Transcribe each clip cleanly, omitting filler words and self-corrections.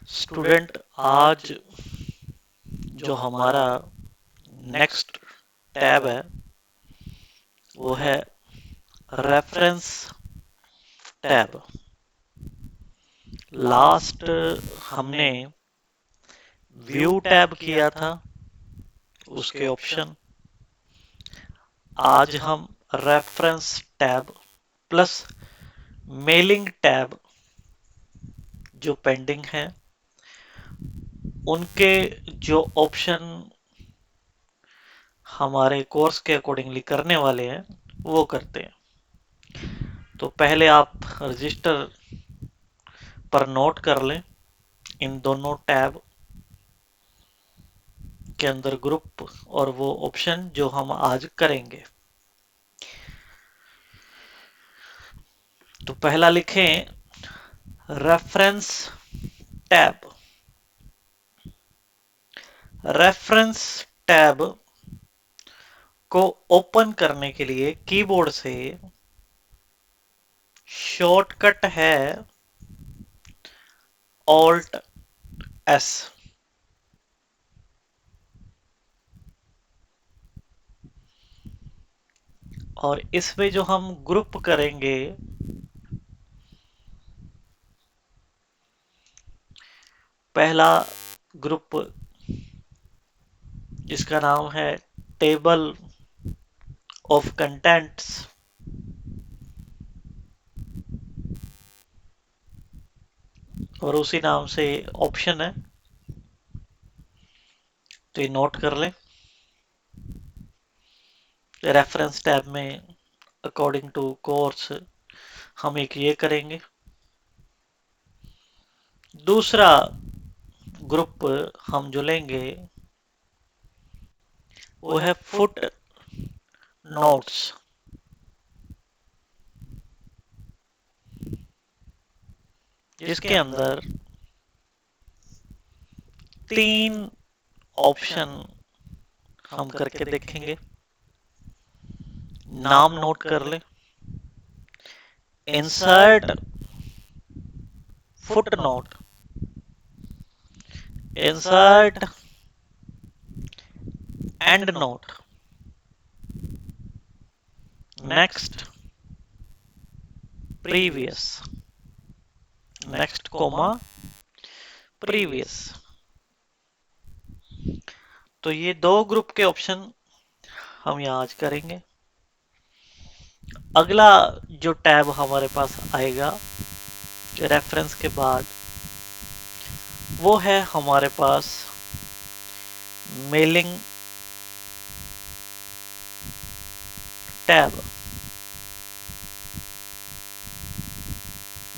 Student, आज जो हमारा नेक्स्ट टैब है वो है रेफरेंस टैब। लास्ट हमने व्यू टैब किया था, उसके ऑप्शन। आज हम reference tab plus mailing tab जो पेंडिंग है उनके जो ऑप्शन हमारे कोर्स के अकॉर्डिंगली करने वाले हैं वो करते हैं। तो पहले आप रजिस्टर पर नोट कर लें इन दोनों टैब के अंदर ग्रुप और वो ऑप्शन जो हम आज करेंगे। तो पहला लिखें रेफरेंस टैब। रेफरेंस टैब को ओपन करने के लिए कीबोर्ड से शॉर्टकट है ऑल्ट एस। और इसमें जो हम ग्रुप करेंगे पहला ग्रुप जिसका नाम है टेबल ऑफ कंटेंट्स, और उसी नाम से ऑप्शन है, तो ये नोट कर लें। रेफरेंस टैब में अकॉर्डिंग टू कोर्स हम एक ये करेंगे। दूसरा ग्रुप हम जो लेंगे वो है फुट नोट्स। जिसके अंदर 3 ऑप्शन हम करके देखेंगे। नाम नोट कर ले। Insert footnote, insert endnote, next previous, next comma previous. तो ये 2 ग्रुप के ऑप्शन हम यहाँ आज करेंगे। अगला जो टैब हमारे पास आएगा रेफरेंस के बाद वो है हमारे पास मेलिंग टैब,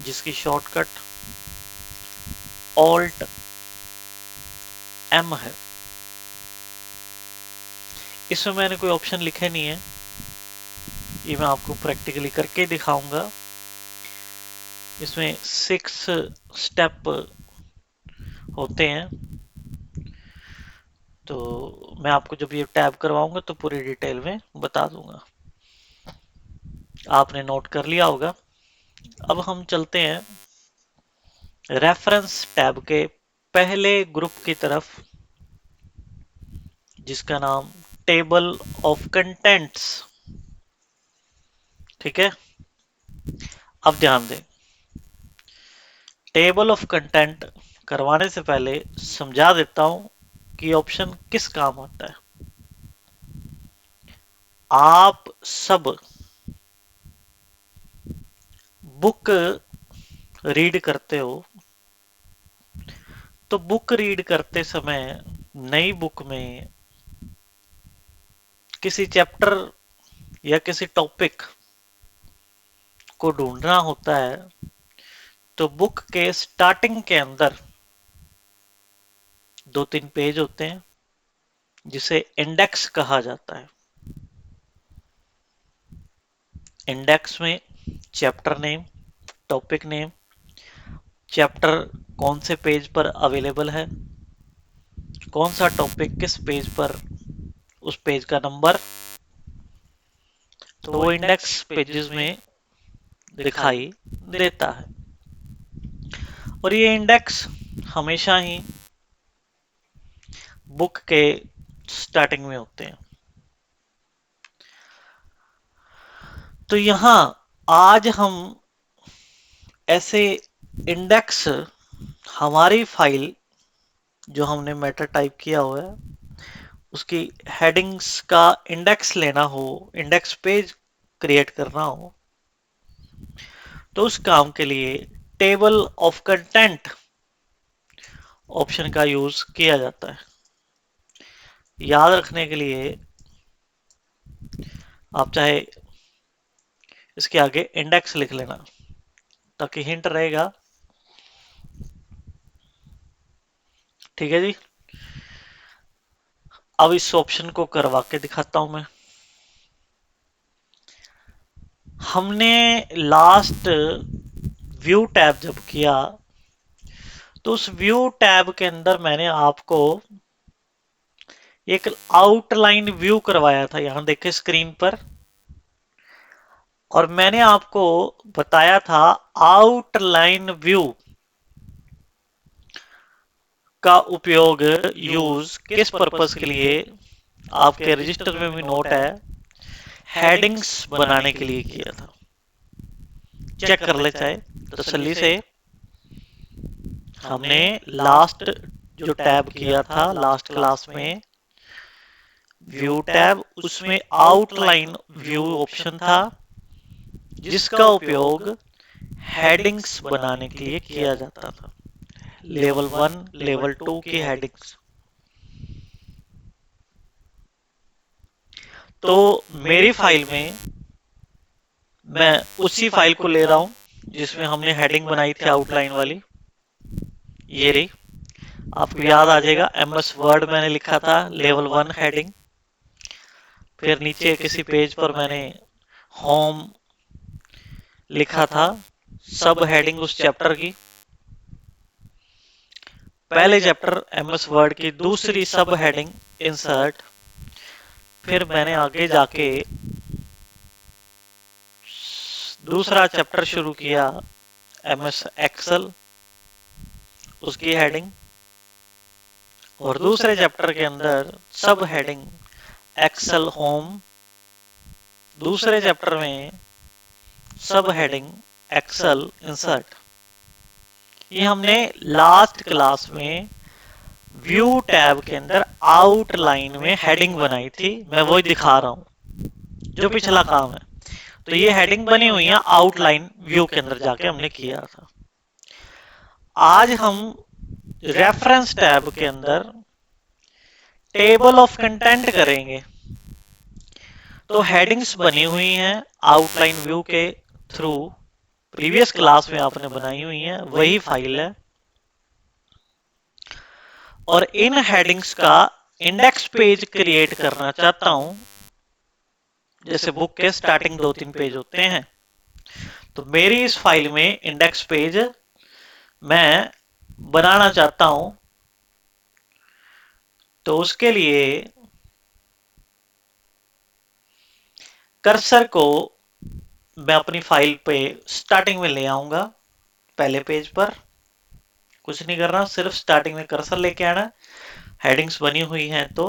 जिसकी शॉर्टकट ऑल्ट एम है। इसमें मैंने कोई ऑप्शन लिखे नहीं है, ये मैं आपको प्रैक्टिकली करके दिखाऊंगा। इसमें 6 स्टेप होते हैं, तो मैं आपको जब ये टैब करवाऊंगा तो पूरी डिटेल में बता दूंगा। आपने नोट कर लिया होगा। अब हम चलते हैं रेफरेंस टैब के पहले ग्रुप की तरफ, जिसका नाम टेबल ऑफ कंटेंट्स। ठीक है, अब ध्यान दें। टेबल ऑफ कंटेंट करवाने से पहले समझा देता हूं कि ऑप्शन किस काम आता है। आप सब बुक रीड करते हो, तो बुक रीड करते समय नई बुक में किसी चैप्टर या किसी टॉपिक को ढूंढना होता है, तो बुक के स्टार्टिंग के अंदर 2-3 पेज होते हैं जिसे इंडेक्स कहा जाता है। इंडेक्स में chapter name, topic name, chapter कौन से पेज पर अवेलेबल है, कौन सा टॉपिक किस पेज पर, उस पेज का नंबर, तो वो इंडेक्स पेजेस में दिखाई देता है। और ये इंडेक्स हमेशा ही बुक के स्टार्टिंग में होते हैं। तो यहां आज हम ऐसे इंडेक्स, हमारी फाइल जो हमने मेटा टाइप किया हुआ है उसकी हेडिंग्स का इंडेक्स लेना हो, इंडेक्स पेज क्रिएट करना हो, तो उस काम के लिए टेबल ऑफ कंटेंट ऑप्शन का यूज किया जाता है। याद रखने के लिए आप चाहे इसके आगे इंडेक्स लिख लेना ताकि हिंट रहेगा। ठीक है जी, अब इस ऑप्शन को करवा के दिखाता हूं मैं। हमने लास्ट व्यू टैब जब किया तो उस व्यू टैब के अंदर मैंने आपको एक आउटलाइन व्यू करवाया था, यहां देखे स्क्रीन पर, और मैंने आपको बताया था आउटलाइन व्यू का उपयोग यूज किस पर्पस के लिए, आपके रजिस्टर में भी नोट है, हेडिंग्स बनाने के लिए किया था। चेक कर ले चाहे तसल्ली से। हमने लास्ट जो टैब किया था लास्ट क्लास में व्यू टैब, उसमें आउटलाइन व्यू ऑप्शन था जिसका उपयोग हेडिंग्स बनाने के लिए किया जाता था। लेवल 1 लेवल 2 की हेडिंग्स। तो मेरी फाइल में मैं उसी फाइल को ले रहा हूं जिसमें हमने हेडिंग बनाई थी आउटलाइन वाली, ये रही। आपको याद आ जाएगा एमएस वर्ड मैंने लिखा था लेवल 1 हेडिंग, फिर नीचे किसी पेज पर मैंने होम लिखा था, सब हेडिंग उस चैप्टर की, पहले चैप्टर एमएस वर्ड की दूसरी सब हेडिंग इंसर्ट, फिर मैंने आगे जाके दूसरा चैप्टर शुरू किया एमएस एक्सेल, उसकी हेडिंग, और दूसरे चैप्टर के अंदर सब हेडिंग एक्सेल होम, दूसरे चैप्टर में सब हेडिंग एक्सेल इंसर्ट। ये हमने लास्ट क्लास में व्यू टैब के अंदर आउटलाइन में हेडिंग बनाई थी, मैं वही दिखा रहा हूं जो पिछला काम है। तो ये हेडिंग बनी हुई है आउटलाइन व्यू के अंदर जाके हमने किया था। आज हम रेफरेंस टैब के अंदर टेबल ऑफ कंटेंट करेंगे। तो हेडिंग्स बनी हुई हैं आउटलाइन व्यू के थ्रू, प्रीवियस क्लास में आपने बनाई हुई है, वही फाइल है। और इन हेडिंग्स का इंडेक्स पेज क्रिएट करना चाहता हूं, जैसे बुक के स्टार्टिंग 2-3 पेज होते हैं, तो मेरी इस फाइल में इंडेक्स पेज मैं बनाना चाहता हूं। तो उसके लिए कर्सर को मैं अपनी फाइल पे स्टार्टिंग में ले आऊंगा, पहले पेज पर। कुछ नहीं करना, सिर्फ स्टार्टिंग में कर्सर लेके आना, हेडिंग्स बनी हुई हैं तो।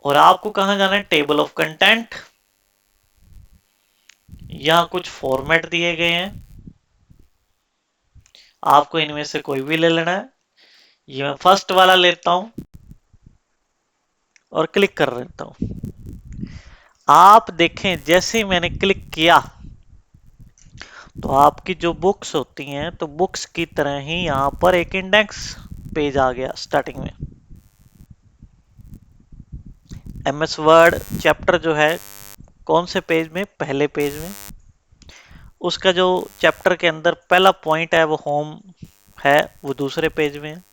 और आपको कहां जाना है, टेबल ऑफ कंटेंट। यहां कुछ फॉर्मेट दिए गए हैं, आपको इनमें से कोई भी ले लेना है। ये मैं फर्स्ट वाला लेता हूं और क्लिक कर देता हूं। आप देखें जैसे ही मैंने क्लिक किया तो आपकी जो बुक्स होती हैं तो बुक्स की तरह ही यहां पर एक इंडेक्स पेज आ गया स्टार्टिंग में। एमएस वर्ड चैप्टर जो है कौन से पेज में, पहले पेज में। उसका जो चैप्टर के अंदर पहला पॉइंट है वो होम है, वो दूसरे पेज में है।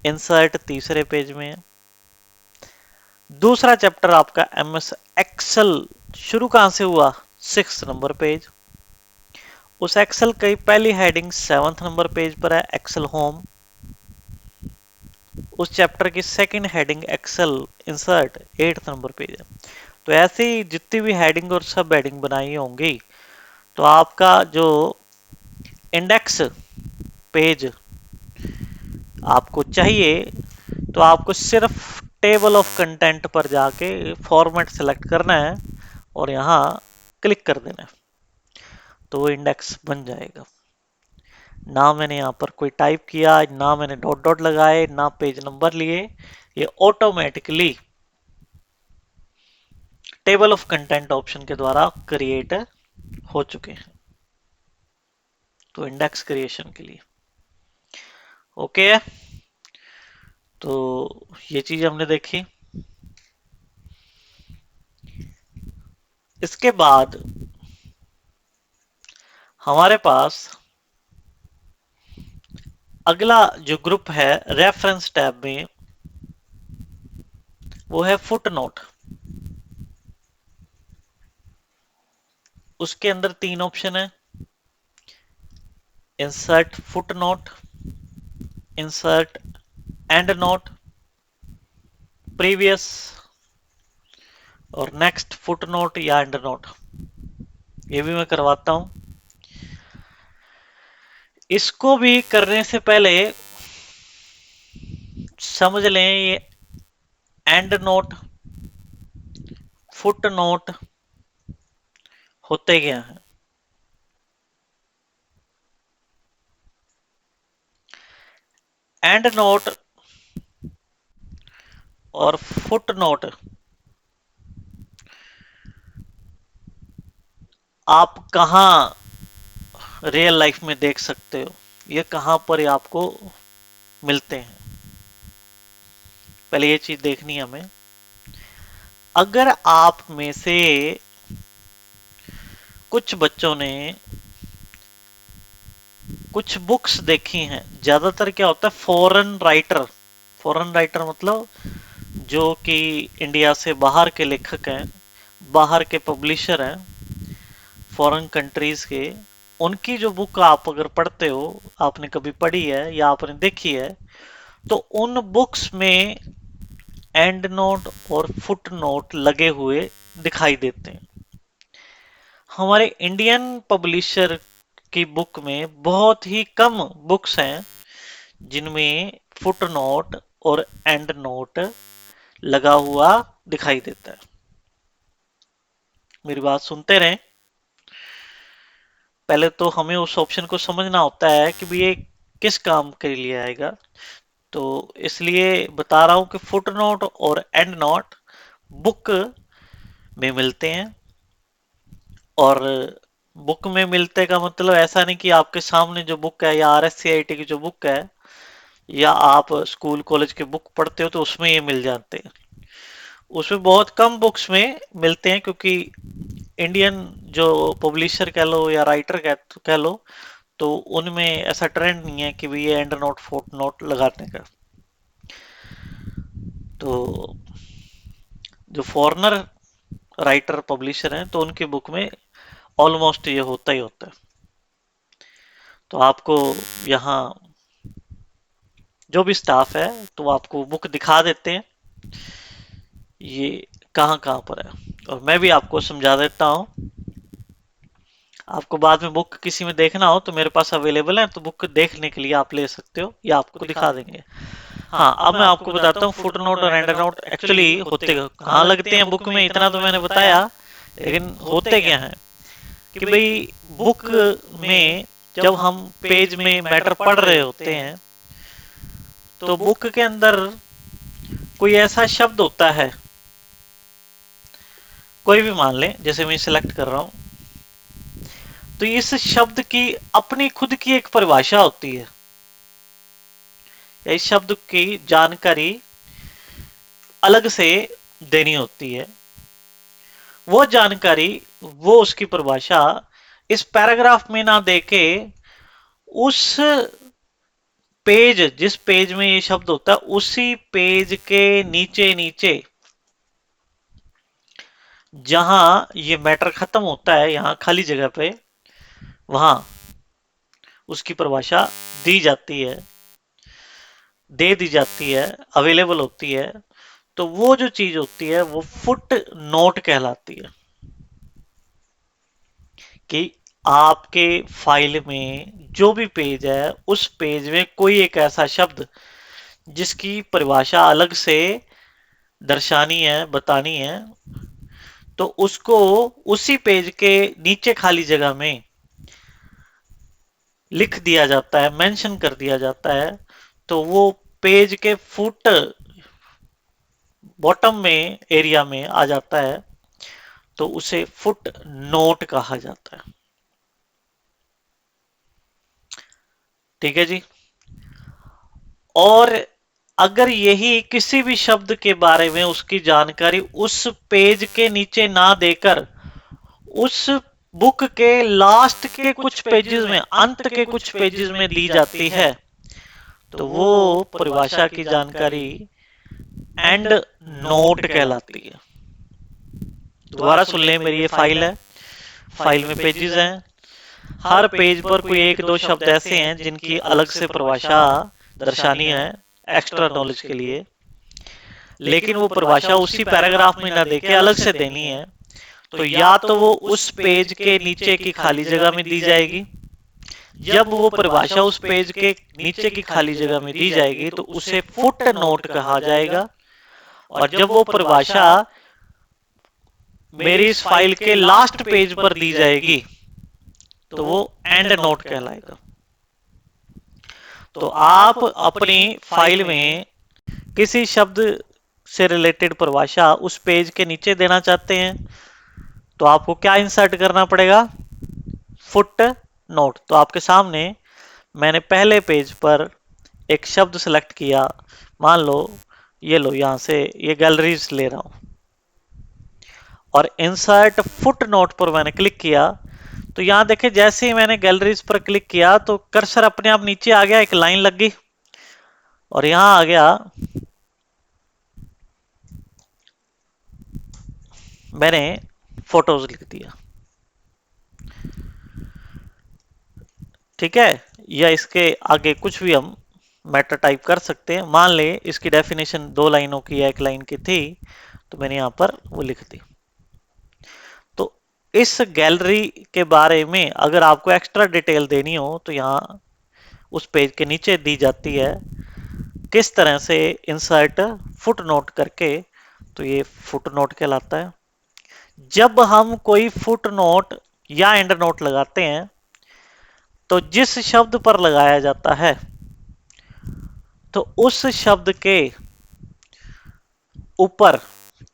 इंसर्ट तीसरे पेज में है। दूसरा चैप्टर आपका एमएस एक्सेल शुरू कहां से हुआ, 6 नंबर पेज। उस एक्सेल की पहली हेडिंग 7th नंबर पेज पर है, एक्सेल होम। उस चैप्टर की second heading excel insert 8th number page है। तो ऐसे ही जितनी भी हेडिंग और सब हेडिंग बनाई होंगी तो आपका जो इंडेक्स पेज आपको चाहिए तो आपको सिर्फ टेबल ऑफ कंटेंट पर जाके फॉर्मेट सेलेक्ट करना है और यहाँ क्लिक कर देना है, तो वो इंडेक्स बन जाएगा। ना मैंने यहाँ पर कोई टाइप किया, ना मैंने डॉट डॉट लगाए, ना पेज नंबर लिए, ये automatically table of content option के द्वारा क्रिएट हो चुके हैं। तो इंडेक्स क्रिएशन के लिए ओके है। तो ये चीज हमने देखी। इसके बाद हमारे पास अगला जो ग्रुप है रेफरेंस टैब में, वो है फुट नोट। उसके अंदर 3 ऑप्शन है, insert footnote, insert and note, previous और नेक्स्ट फुट नोट या एंड नोट। ये भी मैं करवाता हूं। इसको भी करने से पहले समझ लें ये एंड नोट, फुट नोट होते क्या है। एंड नोट और फुट नोट आप कहां रियल लाइफ में देख सकते हो, ये कहां पर आपको मिलते हैं, पहले ये चीज देखनी है हमें। अगर आप में से कुछ बच्चों ने कुछ बुक्स देखी हैं, ज्यादातर क्या होता है फॉरेन राइटर मतलब जो कि इंडिया से बाहर के लेखक हैं, बाहर के पब्लिशर हैं, फॉरेन कंट्रीज के, उनकी जो बुक आप अगर पढ़ते हो, आपने कभी पढ़ी है या आपने देखी है, तो उन बुक्स में एंड नोट और फुट नोट लगे हुए दिखाई देते हैं। हमारे इंडियन पब्लिशर की बुक में बहुत ही कम बुक्स हैं जिनमें फुट नोट और एंड नोट लगा हुआ दिखाई देता है। मेरी बात सुनते रहें। पहले तो हमें उस ऑप्शन को समझना होता है कि ये किस काम के लिए आएगा, तो इसलिए बता रहा हूं कि फुट नोट और एंड नोट बुक में मिलते हैं। और बुक में मिलते का मतलब ऐसा नहीं कि आपके सामने जो बुक है या RSCIT की जो बुक है या आप स्कूल कॉलेज के बुक पढ़ते हो तो उसमें ये मिल जाते हैं। उसमें बहुत कम बुक्स में मिलते हैं, क्योंकि इंडियन जो पब्लिशर कह लो या राइटर कह लो, तो उनमें ऐसा ट्रेंड नहीं है कि भाई ये एंड नोट फुट नोट लगाने का। तो जो फॉरेनर राइटर पब्लिशर हैं तो उनकी बुक में ऑलमोस्ट ये होता ही होता है। तो आपको यहाँ जो भी स्टाफ है तो आपको बुक दिखा देते हैं ये कहाँ कहाँ पर है। और मैं भी आपको समझा देता हूँ, आपको बाद में बुक किसी में देखना हो तो मेरे पास अवेलेबल है, तो बुक देखने के लिए आप ले सकते हो या आपको दिखा देंगे। हाँ, अब मैं आपको बताता हूँ फुट नोट और एंड नोट एक्चुअली होते कहाँ लगते हैं बुक में, इतना तो मैंने बताया, लेकिन होते क्या है कि भाई बुक में जब हम पेज में मैटर पढ़ रहे होते हैं तो बुक के अंदर कोई ऐसा शब्द होता है, कोई भी मान लें, जैसे मैं सिलेक्ट कर रहा हूं, तो इस शब्द की अपनी खुद की एक परिभाषा होती है, इस शब्द की जानकारी अलग से देनी होती है। वो जानकारी, वो उसकी परिभाषा इस पैराग्राफ में ना देके उस पेज, जिस पेज में ये शब्द होता है उसी पेज के नीचे नीचे जहां ये मैटर खत्म होता है, यहां खाली जगह पे, वहां उसकी परिभाषा दी जाती है, दे दी जाती है, अवेलेबल होती है। तो वो जो चीज होती है वो फुट नोट कहलाती है, कि आपके फाइल में जो भी पेज है उस पेज में कोई एक ऐसा शब्द जिसकी परिभाषा अलग से दर्शानी है, बतानी है, तो उसको उसी पेज के नीचे खाली जगह में लिख दिया जाता है, मेंशन कर दिया जाता है। तो वो पेज के फुट बॉटम में एरिया में आ जाता है, तो उसे फुट नोट कहा जाता है। ठीक है जी। और अगर यही किसी भी शब्द के बारे में उसकी जानकारी उस पेज के नीचे ना देकर उस बुक के लास्ट के कुछ पेजेस में, अंत के कुछ पेजेस में दी जाती है, तो वो परिभाषा की जानकारी एंड नोट कहलाती है। दोबारा सुन लें, मेरी ये फाइल है, फाइल में पेजेस हैं, हर पेज पर कोई एक दो शब्द ऐसे हैं जिनकी अलग से परिभाषा दर्शानी है एक्स्ट्रा नॉलेज के लिए, लेकिन वो परिभाषा उसी पैराग्राफ में ना देके अलग से देनी है। तो या तो वो उस पेज के नीचे की खाली जगह में दी जाएगी, जब वो परिभाषा उस पेज के नीचे की खाली जगह में दी जाएगी तो उसे फुट नोट कहा जाएगा, और जब वो परिभाषा मेरी इस फाइल के लास्ट पेज पर दी जाएगी तो वो एंड नोट कहलाएगा। तो आप अपनी फाइल में किसी शब्द से रिलेटेड परिभाषा उस पेज के नीचे देना चाहते हैं, तो आपको क्या इंसर्ट करना पड़ेगा? Foot note. तो आपके सामने मैंने पहले पेज पर एक शब्द सेलेक्ट किया, मान लो ये लो, यहां से ये गैलरीज ले रहा हूं, और इंसर्ट फुट नोट पर मैंने क्लिक किया। तो यहां देखे, जैसे ही मैंने गैलरीज पर क्लिक किया तो कर्सर अपने आप नीचे आ गया, एक लाइन लग गई, और यहां आ गया मैंने फोटोज लिख दिया। ठीक है, या इसके आगे कुछ भी हम मैटर टाइप कर सकते हैं। मान ले इसकी डेफिनेशन 2 लाइनों की या 1 लाइन की थी, तो मैंने यहां पर वो लिख दी। तो इस गैलरी के बारे में अगर आपको एक्स्ट्रा डिटेल देनी हो तो यहां उस पेज के नीचे दी जाती है, किस तरह से इंसर्ट फुट नोट करके, तो ये फुट नोट कहलाता है। जब हम कोई फुट नोट या एंड नोट लगाते हैं तो जिस शब्द पर लगाया जाता है तो उस शब्द के ऊपर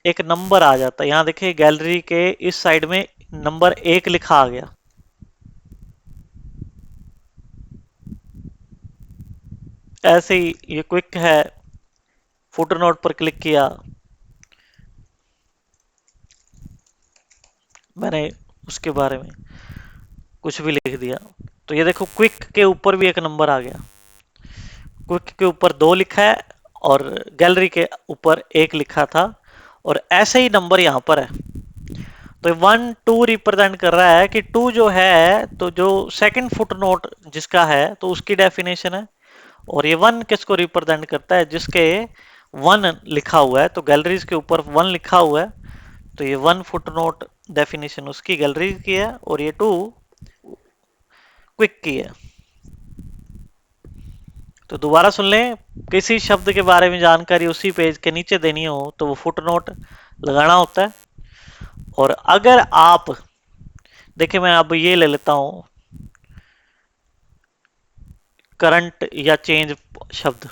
एक नंबर आ जाता है। यहां देखिए गैलरी के इस साइड में नंबर 1 लिखा आ गया। ऐसे ही ये क्विक है, फुट नोट पर क्लिक किया, मैंने उसके बारे में कुछ भी लिख दिया, तो ये देखो क्विक के ऊपर भी एक नंबर आ गया। क्विक के ऊपर 2 लिखा है और गैलरी के ऊपर 1 लिखा था, और ऐसे ही नंबर यहां पर है। तो 1 2 रिप्रेजेंट कर रहा है कि 2 जो है, तो जो सेकंड फुट नोट जिसका है तो उसकी डेफिनेशन है, और ये 1 किसको रिप्रेजेंट करता है? जिसके 1 लिखा हुआ है, तो गैलरीज के ऊपर 1 लिखा हुआ है, तो ये 1 फुट नोट डेफिनेशन उसकी गैलरी की है, और ये 2 क्विक की है। तो दोबारा सुन लें, किसी शब्द के बारे में जानकारी उसी पेज के नीचे देनी हो तो वो फुट नोट लगाना होता है। और अगर आप देखिए, मैं अब ये ले लेता हूं करंट या चेंज शब्द,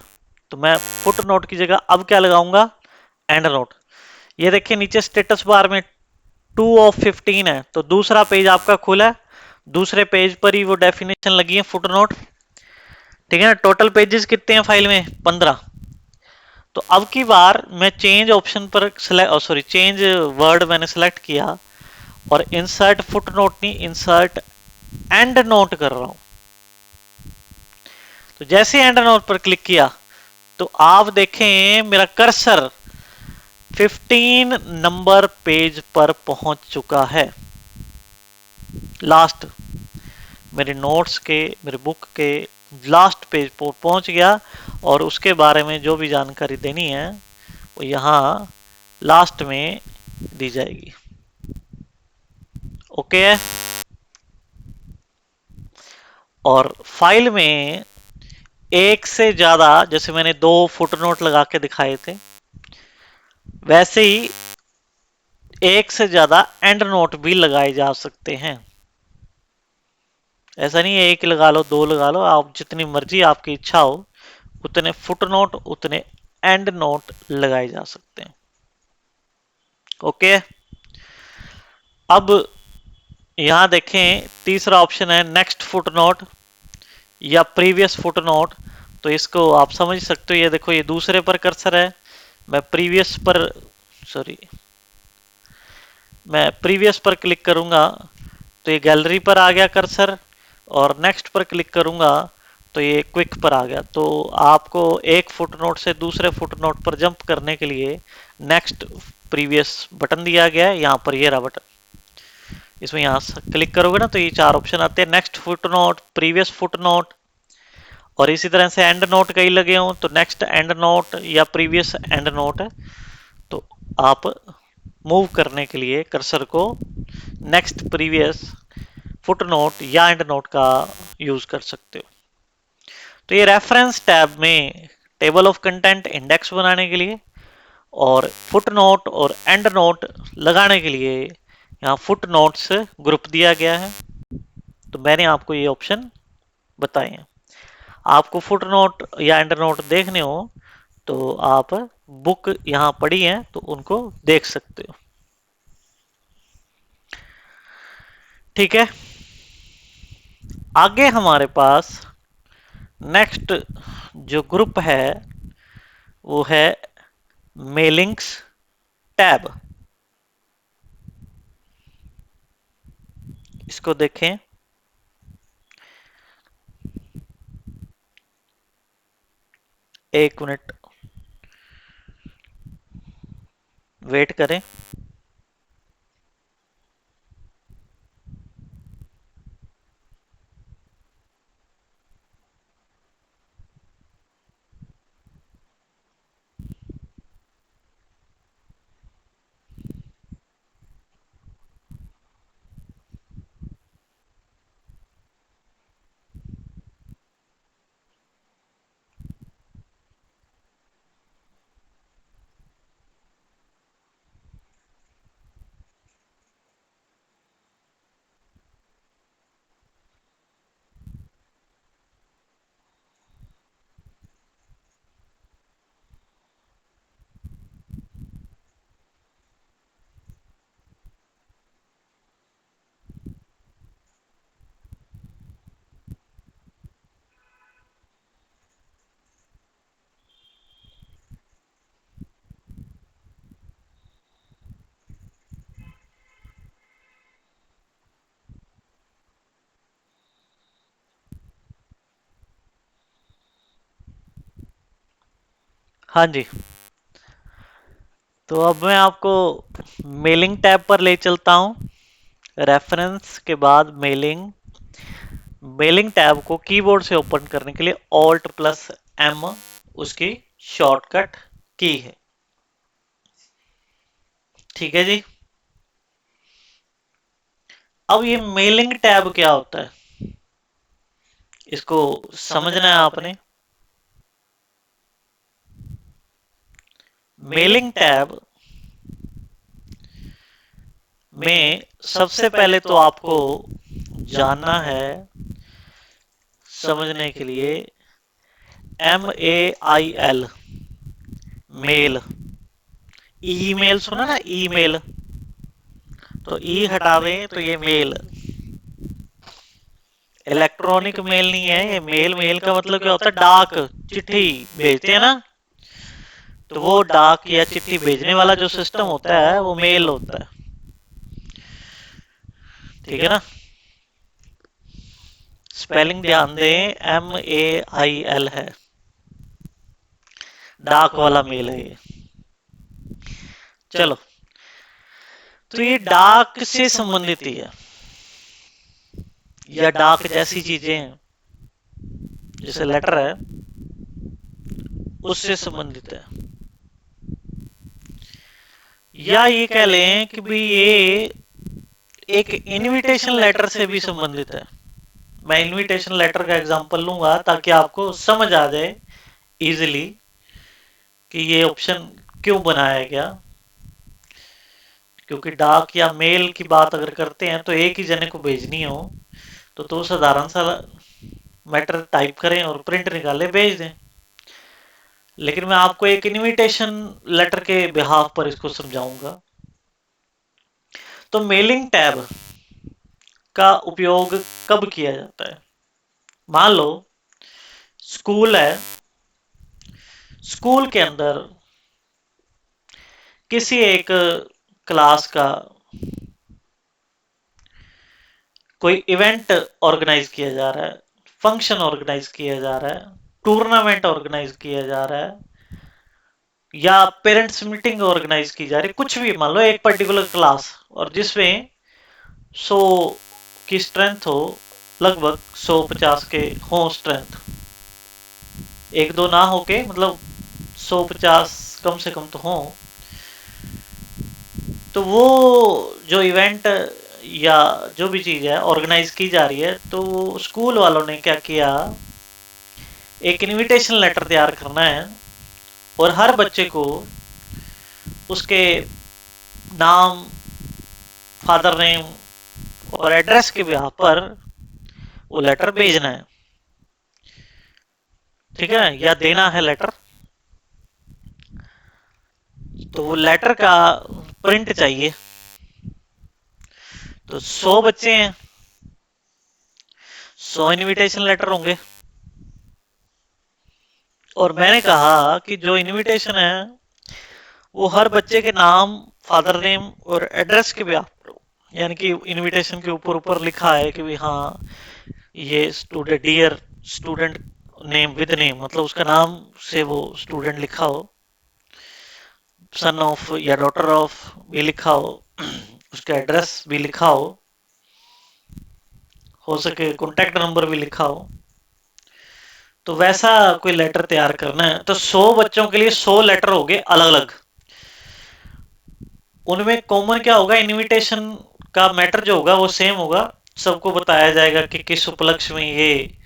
तो मैं फुट नोट की जगह अब क्या लगाऊंगा? And note. ये देखिए नीचे स्टेटस बार में 2 ऑफ 15 है, तो दूसरा पेज आपका खुला है, दूसरे पेज पर ही वो डेफिनेशन लगी है फुट नोट। ठीक है ना? टोटल पेजेस कितने हैं फाइल में? 15। तो अब की बार मैं चेंज ऑप्शन पर चेंज वर्ड मैंने सेलेक्ट किया, और इंसर्ट फुट नोट नहीं, इंसर्ट एंड नोट कर रहा हूं। तो जैसे एंड नोट पर क्लिक किया तो आप देखें मेरा कर्सर 15 नंबर पेज पर पहुंच चुका है। लास्ट मेरे नोट्स के, मेरे बुक के लास्ट पेज पर पहुंच गया, और उसके बारे में जो भी जानकारी देनी है वो यहां लास्ट में दी जाएगी। ओके है? और फाइल में एक से ज्यादा, जैसे मैंने 2 फुटनोट लगा के दिखाए थे, वैसे ही एक से ज्यादा एंड नोट भी लगाए जा सकते हैं। ऐसा नहीं है एक लगा लो 2 लगा लो, आप जितनी मर्जी आपकी इच्छा हो उतने फुटनोट उतने एंड नोट लगाए जा सकते हैं। ओके, अब यहां देखें तीसरा ऑप्शन है नेक्स्ट फुटनोट या प्रीवियस फुटनोट। तो इसको आप समझ सकते हो, ये देखो ये दूसरे पर कर्सर है, मैं प्रीवियस पर, सॉरी, मैं प्रीवियस पर क्लिक करूंगा तो ये गैलरी पर आ गया कर्सर, और नेक्स्ट पर क्लिक करूंगा तो ये क्विक पर आ गया। तो आपको एक फुटनोट से दूसरे फुटनोट पर जंप करने के लिए नेक्स्ट प्रीवियस बटन दिया गया है, यहाँ पर ये रहा बटन, इसमें यहाँ क्लिक करोगे ना तो ये 4 ऑप्शन आते हैं, नेक्स्ट फुटनोट, प्रीवियस फुटनोट, और इसी तरह से एंड नोट कई लगे हों तो नेक्स्ट एंड नोट या प्रीवियस एंड नोट है। तो आप मूव करने के लिए कर्सर को नेक्स्ट, प्रीवियस, फुटनोट या एंड नोट का यूज कर सकते हो। तो ये रेफरेंस टैब में टेबल ऑफ कंटेंट इंडेक्स बनाने के लिए और फुटनोट और एंड नोट लगाने के लिए यहाँ फुटनोट्स ग्रुप दिया गया है। तो मैंने आपको ये ऑप्शन बताए हैं। आपको फुटनोट या एंड नोट देखने हो तो आप बुक यहाँ पढ़ी है तो उनको देख सकते हो। ठीक है, आगे हमारे पास नेक्स्ट जो ग्रुप है वो है मेलिंग्स टैब। इसको देखें, एक मिनट वेट करें। हाँ जी, तो अब मैं आपको मेलिंग टैब पर ले चलता हूँ। रेफरेंस के बाद मेलिंग, मेलिंग टैब को कीबोर्ड से ओपन करने के लिए ऑल्ट प्लस एम उसकी शॉर्टकट की है। ठीक है जी, अब ये मेलिंग टैब क्या होता है इसको समझना है आपने। मेलिंग टैब में सबसे पहले तो आपको जानना है, समझने के लिए, MAIL, मेल, ईमेल सुना ना, ईमेल, तो ई हटावे तो ये मेल, इलेक्ट्रॉनिक मेल नहीं है ये मेल। मेल का मतलब क्या होता है, डाक, चिट्ठी भेजते हैं ना, तो वो डाक या चिट्ठी भेजने वाला जो सिस्टम होता है वो मेल होता है। ठीक है ना, स्पेलिंग ध्यान दें, MAIL है, डाक वाला मेल है ये। चलो, तो ये डाक से संबंधित ही है या डाक जैसी चीजें हैं, जैसे लेटर है उससे संबंधित है, या ये कह लें कि भाई ये एक इनविटेशन लेटर से भी संबंधित है। मैं इनविटेशन लेटर का एग्जांपल लूंगा ताकि आपको समझ आ जाए इजीली कि ये ऑप्शन क्यों बनाया गया। क्योंकि डाक या मेल की बात अगर करते हैं तो एक ही जने को भेजनी हो तो साधारण सा मैटर टाइप करें और प्रिंट निकाले भेज दें। लेकिन मैं आपको एक इनविटेशन लेटर के बिहाफ पर इसको समझाऊंगा। तो मेलिंग टैब का उपयोग कब किया जाता है? मान लो स्कूल है, स्कूल के अंदर किसी एक क्लास का कोई इवेंट ऑर्गेनाइज किया जा रहा है, फंक्शन ऑर्गेनाइज किया जा रहा है, टूर्नामेंट ऑर्गेनाइज किया जा रहा है, या पेरेंट्स मीटिंग ऑर्गेनाइज की जा रही है, कुछ भी मान लो एक पर्टिकुलर क्लास, और जिसमें 100 की स्ट्रेंथ हो, लगभग 150 के हो स्ट्रेंथ, एक दो ना हो के मतलब 150 कम से कम तो हो। तो वो जो इवेंट या जो भी चीज़ है ऑर्गेनाइज की जा रही है, तो स्कूल वालों ने क्या किया, एक इनविटेशन लेटर तैयार करना है और हर बच्चे को उसके नाम, फादर नेम और एड्रेस के बिहाफ पर वो लेटर भेजना है। ठीक है, या देना है लेटर। तो वो लेटर का प्रिंट चाहिए। तो 100 बच्चे हैं, 100 इनविटेशन लेटर होंगे। और मैंने कहा कि जो इनविटेशन है वो हर बच्चे के नाम, फादर नेम और एड्रेस के बिहाफ पर, यानी कि इनविटेशन के ऊपर ऊपर लिखा है कि भी हाँ ये student, dear student name with name, मतलब उसका नाम से वो स्टूडेंट लिखा हो, सन ऑफ या डॉटर ऑफ भी लिखा हो, उसका एड्रेस भी लिखा हो सके कॉन्टेक्ट नंबर भी लिखा हो। तो वैसा कोई लेटर तैयार करना है तो 100 बच्चों के लिए 100 लेटर हो गए अलग अलग। उनमें कॉमन क्या होगा, इनविटेशन का मैटर जो होगा वो सेम होगा। सबको बताया जाएगा कि किस उपलक्ष्य में ये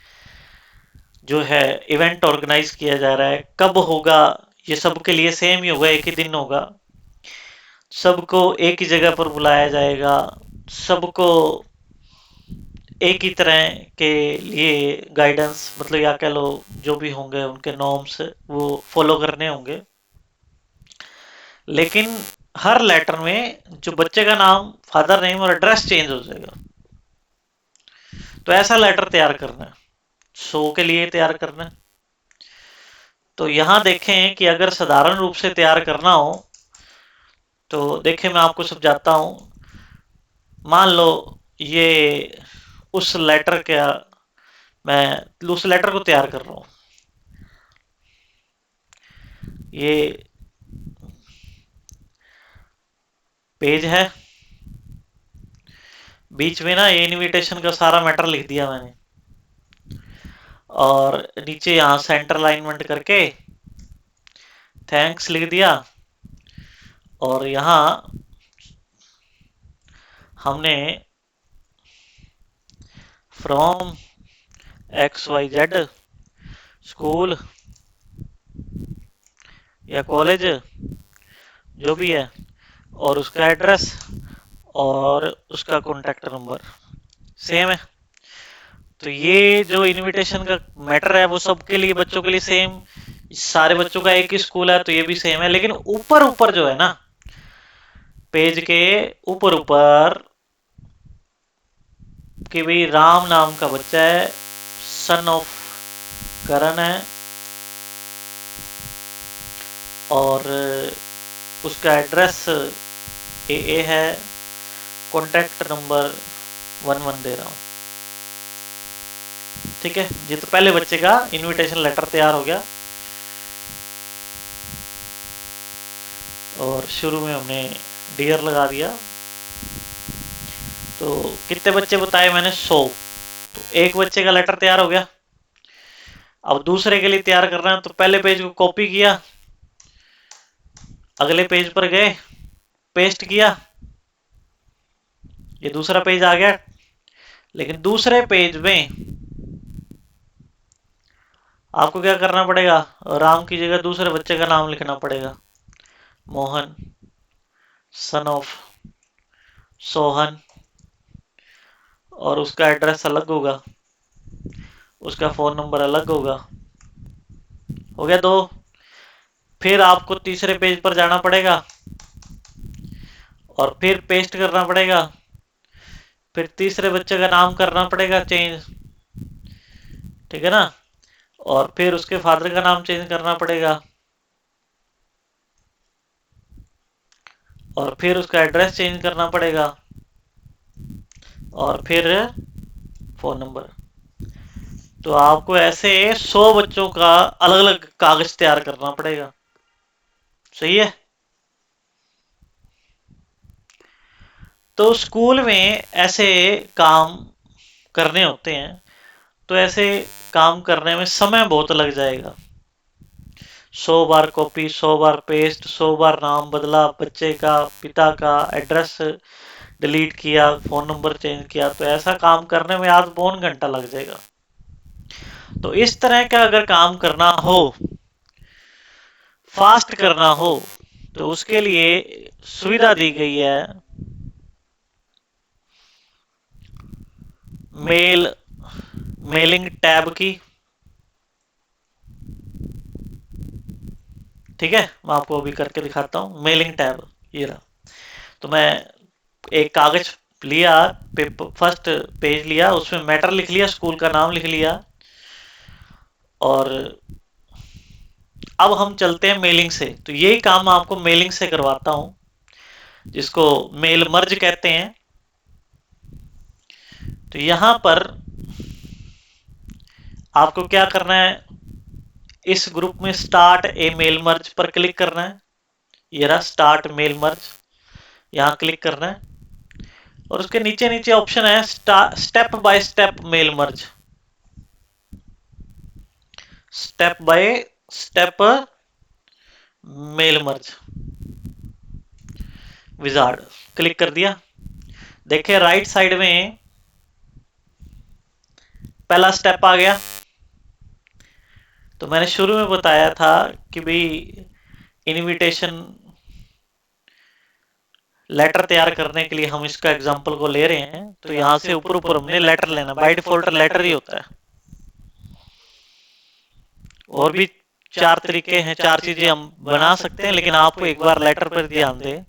जो है इवेंट ऑर्गेनाइज किया जा रहा है, कब होगा, ये सबके लिए सेम ही होगा, एक ही दिन होगा। सबको एक ही जगह पर बुलाया जाएगा, सबको एक ही तरह के लिए गाइडेंस, मतलब या कह लो जो भी होंगे उनके नॉर्म्स वो फॉलो करने होंगे। लेकिन हर लेटर में जो बच्चे का नाम, फादर नेम और एड्रेस चेंज हो जाएगा। तो ऐसा लेटर तैयार करना है, 100 के लिए तैयार करना है। तो यहां देखें कि अगर साधारण रूप से तैयार करना हो तो देखें मैं आपको समझाता हूं। मान लो ये उस लेटर का, मैं उस लेटर को तैयार कर रहा हूं। ये पेज है, बीच में ना ये इनविटेशन का सारा मैटर लिख दिया मैंने, और नीचे यहाँ सेंटर अलाइनमेंट करके थैंक्स लिख दिया। और यहाँ हमने फ्रॉम XYZ स्कूल या कॉलेज जो भी है, और उसका एड्रेस और उसका कॉन्टेक्ट नंबर सेम है। तो ये जो इनविटेशन का मैटर है वो सबके लिए, बच्चों के लिए सेम, सारे बच्चों का एक ही स्कूल है तो ये भी सेम है। लेकिन ऊपर ऊपर जो है ना, पेज के ऊपर ऊपर कि भाई राम नाम का बच्चा है, सन ऑफ करण है, और उसका एड्रेस ए है, कॉन्टेक्ट नंबर 11 दे रहा हूँ। ठीक है, ये तो पहले बच्चे का इनविटेशन लेटर तैयार हो गया। और शुरू में हमने डियर लगा दिया। तो कितने बच्चे बताए मैंने, 100। तो एक बच्चे का लेटर तैयार हो गया। अब दूसरे के लिए तैयार करना है तो पहले पेज को कॉपी किया, अगले पेज पर गए, पेस्ट किया, ये दूसरा पेज आ गया, लेकिन दूसरे पेज में आपको क्या करना पड़ेगा, राम की जगह दूसरे बच्चे का नाम लिखना पड़ेगा, मोहन सन ऑफ सोहन, और उसका एड्रेस अलग होगा, उसका फोन नंबर अलग होगा। हो गया दो। फिर आपको तीसरे पेज पर जाना पड़ेगा और फिर पेस्ट करना पड़ेगा, फिर तीसरे बच्चे का नाम करना पड़ेगा चेंज, ठीक है ना, और फिर उसके फादर का नाम चेंज करना पड़ेगा, और फिर उसका एड्रेस चेंज करना पड़ेगा, और फिर फोन नंबर। तो आपको ऐसे 100 बच्चों का अलग अलग कागज तैयार करना पड़ेगा। सही है। तो स्कूल में ऐसे काम करने होते हैं, तो ऐसे काम करने में समय बहुत लग जाएगा। 100 बार कॉपी, 100 बार पेस्ट, 100 बार नाम बदला बच्चे का, पिता का एड्रेस डिलीट किया, फोन नंबर चेंज किया, तो ऐसा काम करने में आज पौन घंटा लग जाएगा। तो इस तरह का अगर काम करना हो, फास्ट करना हो, तो उसके लिए सुविधा दी गई है मेलिंग टैब की। ठीक है, मैं आपको अभी करके दिखाता हूँ। मेलिंग टैब ये रहा। तो मैं एक कागज लिया, फर्स्ट पेज लिया, उसमें मैटर लिख लिया, स्कूल का नाम लिख लिया, और अब हम चलते हैं मेलिंग से। तो यही काम मैं आपको मेलिंग से करवाता हूं, जिसको मेल मर्ज कहते हैं। तो यहां पर आपको क्या करना है, इस ग्रुप में स्टार्ट ए मेल मर्ज पर क्लिक करना है। ये रहा स्टार्ट मेल मर्ज, यहां क्लिक करना है, और उसके नीचे नीचे ऑप्शन है step by step mail merge, step by step mail merge wizard, click कर दिया। देखिए राइट साइड में पहला स्टेप आ गया। तो मैंने शुरू में बताया था कि भाई इनविटेशन लेटर तैयार करने के लिए हम इसका एग्जांपल को ले रहे हैं, तो यहां से ऊपर ऊपर हमने लेटर लेना, बाय डिफॉल्ट लेटर ही होता है। और भी 4 तरीके हैं, 4 चीजें हम बना सकते हैं, लेकिन आपको एक बार लेटर पर ध्यान दें।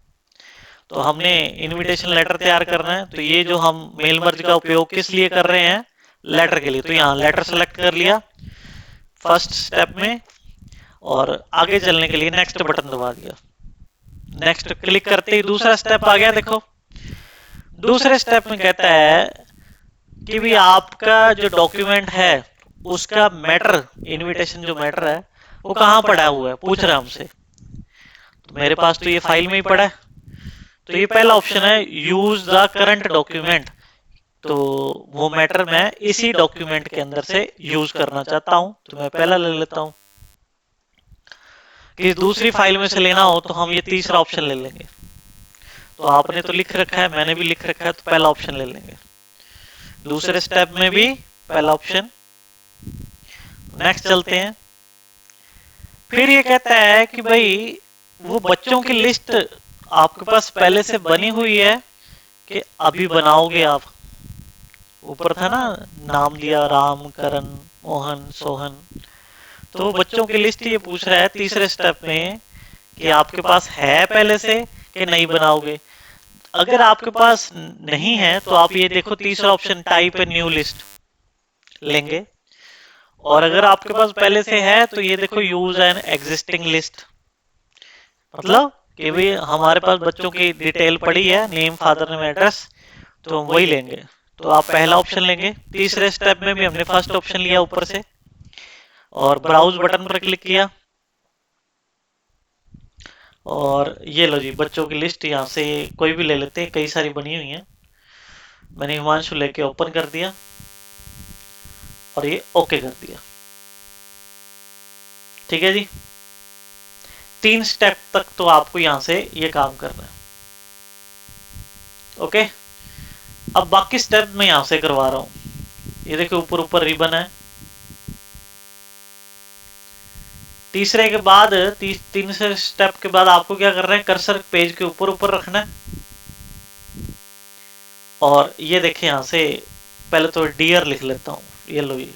तो हमने इनविटेशन लेटर तैयार करना है, तो ये जो हम मेल मर्ज का उपयोग किस लिए कर रहे हैं, लेटर के लिए। तो यहाँ लेटर सेलेक्ट कर लिया फर्स्ट स्टेप में, और आगे चलने के लिए नेक्स्ट बटन दबा दिया। नेक्स्ट क्लिक करते ही दूसरा स्टेप आ गया। देखो दूसरे स्टेप में कहता है कि भी आपका जो डॉक्यूमेंट है उसका मैटर, इनविटेशन जो मैटर है वो कहाँ पड़ा हुआ है, पूछ रहा है हमसे। तो मेरे पास तो ये फाइल में ही पड़ा है। तो ये पहला ऑप्शन है यूज द करंट डॉक्यूमेंट। तो वो मैटर मैं इसी डॉक्यूमेंट के अंदर से यूज करना चाहता हूं, तो मैं पहला ले लेता हूं। कि दूसरी फाइल में से लेना हो तो हम ये तीसरा ऑप्शन ले लेंगे। तो आपने तो लिख रखा है, मैंने भी लिख रखा है, तो पहला ऑप्शन ले लेंगे। दूसरे स्टेप में भी पहला ऑप्शन। नेक्स्ट चलते हैं। फिर ये कहता है कि भाई वो बच्चों की लिस्ट आपके पास पहले से बनी हुई है कि अभी बनाओगे आप। ऊपर था ना नाम दिया, राम, करण, मोहन, सोहन। तो बच्चों की लिस्ट ये पूछ रहा है तीसरे स्टेप में कि आपके पास है पहले से कि नहीं बनाओगे। अगर आपके पास नहीं है तो आप ये देखो तीसरा option type a new list लेंगे, और अगर आपके पास पहले से है तो ये देखो यूज एन एग्जिस्टिंग लिस्ट, मतलब कि भाई हमारे पास बच्चों की डिटेल पड़ी है, नेम, फादर नेम, एड्रेस, तो हम वही लेंगे। तो आप पहला ऑप्शन लेंगे। तीसरे स्टेप में भी हमने फर्स्ट ऑप्शन लिया ऊपर से, और ब्राउज बटन पर क्लिक किया, और ये लो जी बच्चों की लिस्ट। यहाँ से कोई भी ले लेते हैं, कई सारी बनी हुई है। मैंने हिमांशु लेके ओपन कर दिया और ये ओके कर दिया। ठीक है जी, 3 स्टेप तक तो आपको यहां से ये काम करना है। ओके, अब बाकी स्टेप मैं यहां से करवा रहा हूं। ये देखो ऊपर ऊपर रिबन है। तीसरे के बाद तीसरे स्टेप के बाद आपको क्या करना है, कर्सर पेज के ऊपर ऊपर रखना है। और ये देखिए यहां से पहले तो डियर लिख लेता हूं। ये लो, ये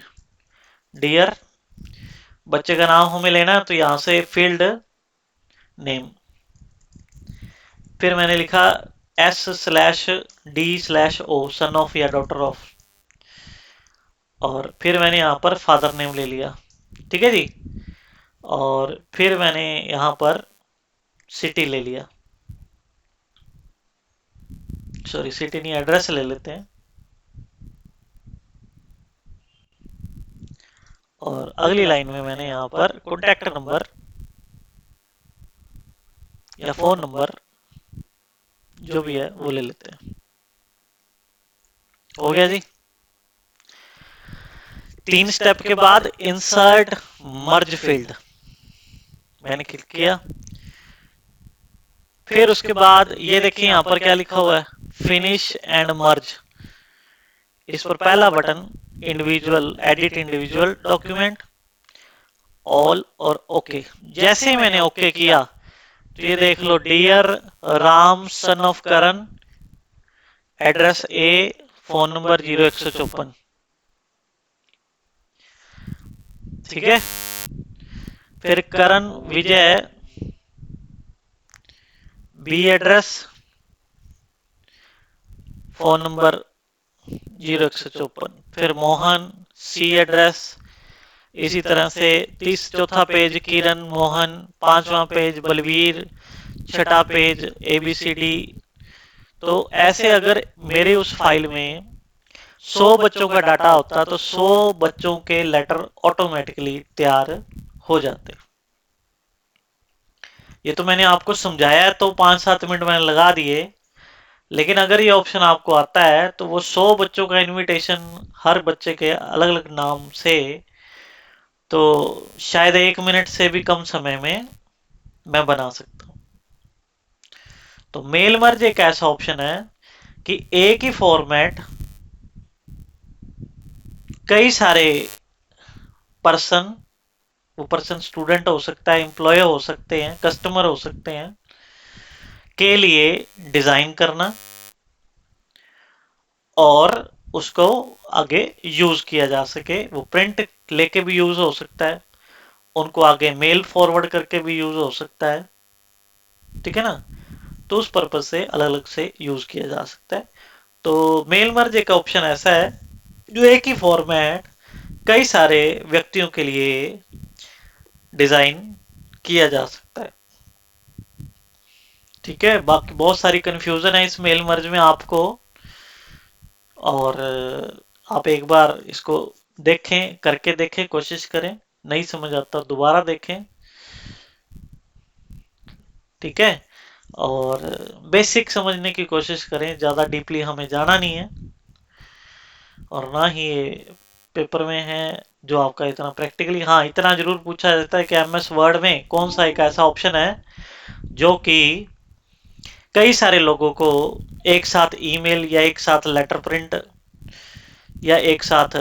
डियर, बच्चे का नाम हमें लेना है तो यहां से फील्ड नेम, फिर मैंने लिखा S/D/O, सन ऑफ या डॉटर ऑफ, और फिर मैंने यहां पर फादर नेम ले लिया। ठीक है जी। और फिर मैंने यहां पर सिटी ले लिया, सॉरी सिटी नहीं, एड्रेस ले लेते हैं। और अगली लाइन में मैंने यहां पर कॉन्टैक्ट नंबर या फोन नंबर जो भी है वो ले लेते हैं। हो गया जी। 3 स्टेप के बाद इंसर्ट मर्ज फील्ड मैंने क्लिक किया। फिर उसके बाद ये देखिए यहां पर क्या लिखा हुआ है, फिनिश एंड मर्ज। इस पर पहला button individual, edit individual document, all और ओके। जैसे ही मैंने ओके किया तो ये देख लो, dear Ram son of Karan, address A, phone number 0154। ठीक है। फिर Karan Vijay, B address, phone number 0154। फिर मोहन, सी एड्रेस। इसी तरह से चौथा पेज किरण मोहन, पांचवा पेज बलवीर, छठा पेज ABCD। तो ऐसे अगर मेरे उस फाइल में 100 बच्चों का डाटा होता तो 100 बच्चों के लेटर ऑटोमेटिकली तैयार हो जाते। ये तो मैंने आपको समझाया है तो 5-7 मिनट मैंने लगा दिए, लेकिन अगर ये ऑप्शन आपको आता है तो वो 100 बच्चों का इनविटेशन हर बच्चे के अलग अलग नाम से, तो शायद 1 मिनट से भी कम समय में मैं बना सकता हूँ। तो मेल मर्ज एक ऐसा ऑप्शन है कि एक ही फॉर्मेट कई सारे पर्सन, वो पर्सन स्टूडेंट हो सकता है, एम्प्लॉय हो सकते हैं, कस्टमर हो सकते हैं, के लिए डिजाइन करना और उसको आगे यूज किया जा सके। वो प्रिंट लेके भी यूज हो सकता है, उनको आगे मेल फॉरवर्ड करके भी यूज हो सकता है। ठीक है ना। तो उस पर्पज से अलग अलग से यूज किया जा सकता है। तो मेल मर्ज एक ऑप्शन ऐसा है जो एक ही फॉर्मेट कई सारे व्यक्तियों के लिए डिजाइन किया जा सकता है। ठीक है। बाकी बहुत सारी कंफ्यूजन है इस मेल मर्ज में आपको, और आप एक बार इसको देखें, करके देखें, कोशिश करें। नहीं समझ आता दोबारा देखें। ठीक है। और बेसिक समझने की कोशिश करें, ज़्यादा डीपली हमें जाना नहीं है, और ना ही ये पेपर में है जो आपका इतना प्रैक्टिकली। हाँ, इतना जरूर पूछा जाता है कि MS वर्ड में कौन सा एक ऐसा ऑप्शन है जो कि कई सारे लोगों को एक साथ ईमेल या एक साथ लेटर प्रिंट या एक साथ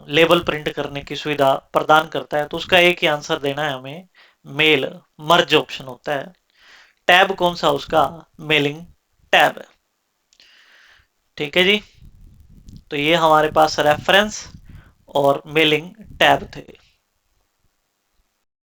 लेबल प्रिंट करने की सुविधा प्रदान करता है। तो उसका एक ही आंसर देना है हमें, मेल मर्ज ऑप्शन होता है। टैब कौन सा, उसका मेलिंग टैब है। ठीक है जी। तो ये हमारे पास रेफरेंस और मेलिंग टैब थे।